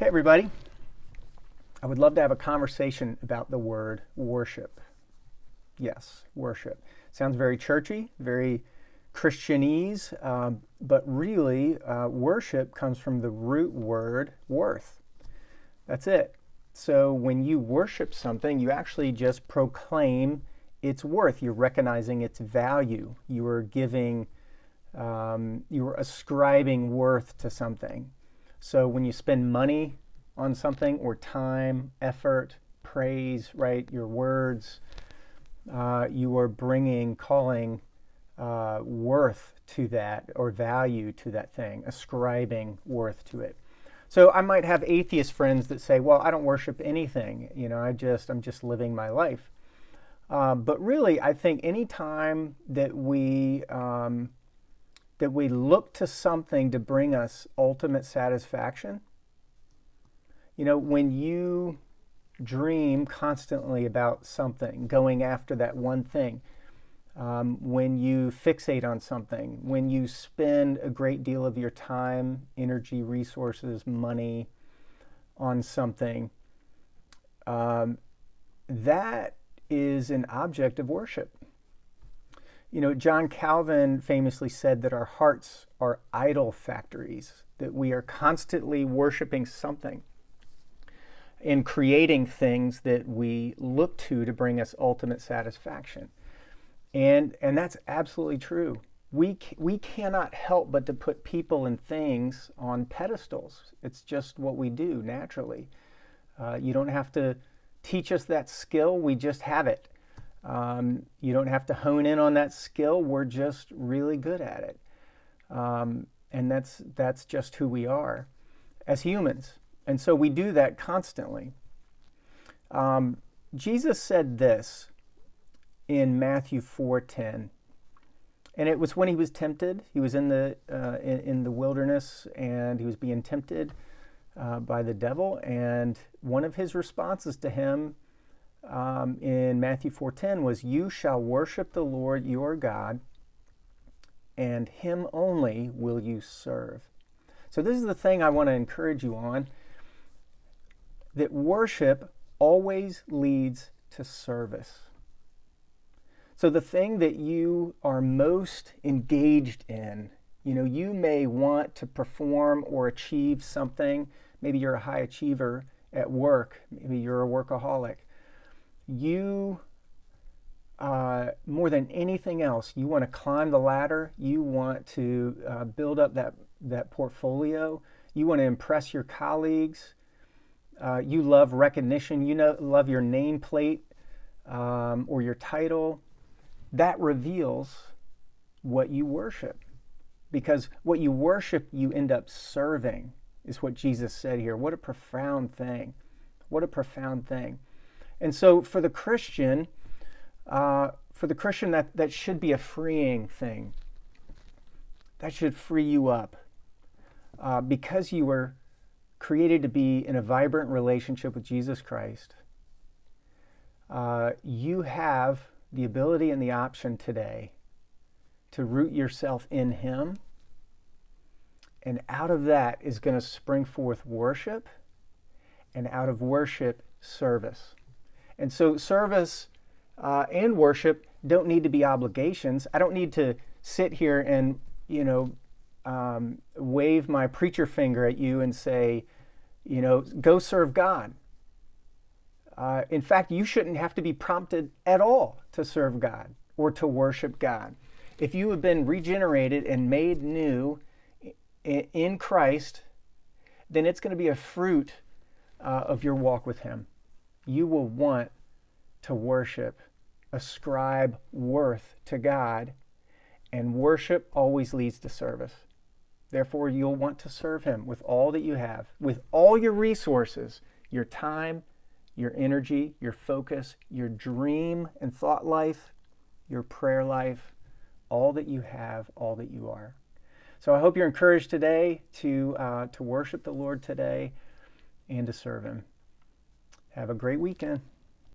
Hey, everybody. I would love to have a conversation about the word worship. Yes, worship. Sounds very churchy, very Christianese, but really, worship comes from the root word worth. That's it. So when you worship something, you actually just proclaim its worth. You're recognizing its value. You are giving, you are ascribing worth to something. So when you spend money on something or time, effort, praise, right, your words, you are calling worth to that or value to that thing, ascribing worth to it. So I might have atheist friends that say, "Well, I don't worship anything. I'm just living my life." But really, I think any time that we look to something to bring us ultimate satisfaction, when you dream constantly about something, going after that one thing, when you fixate on something, when you spend a great deal of your time, energy, resources, money on something, that is an object of worship. John Calvin famously said that our hearts are idol factories, that we are constantly worshiping something and creating things that we look to bring us ultimate satisfaction. And that's absolutely true. We cannot help but to put people and things on pedestals. It's just what we do naturally. You don't have to teach us that skill. We just have it. You don't have to hone in on that skill. We're just really good at it. And that's just who we are as humans. And so we do that constantly. Jesus said this in Matthew 4:10, and it was when he was tempted. He was in the wilderness, and he was being tempted by the devil. And one of his responses to him in Matthew 4:10 was, "You shall worship the Lord your God, and him only will you serve." So this is the thing I want to encourage you on, that worship always leads to service. So the thing that you are most engaged in, you may want to perform or achieve something. Maybe you're a high achiever at work. Maybe you're a workaholic. You, more than anything else, you want to climb the ladder. You want to build up that portfolio. You want to impress your colleagues. You love recognition. Love your nameplate or your title. That reveals what you worship. Because what you worship, you end up serving, is what Jesus said here. What a profound thing. What a profound thing. And so for the Christian, that should be a freeing thing. That should free you up. Because you were created to be in a vibrant relationship with Jesus Christ, you have the ability and the option today to root yourself in him. And out of that is going to spring forth worship, and out of worship, service. And so service and worship don't need to be obligations. I don't need to sit here and, wave my preacher finger at you and say, go serve God. In fact, you shouldn't have to be prompted at all to serve God or to worship God. If you have been regenerated and made new in Christ, then it's going to be a fruit of your walk with him. You will want to worship, ascribe worth to God, and worship always leads to service. Therefore, you'll want to serve him with all that you have, with all your resources, your time, your energy, your focus, your dream and thought life, your prayer life, all that you have, all that you are. So I hope you're encouraged today to worship the Lord today and to serve him. Have a great weekend.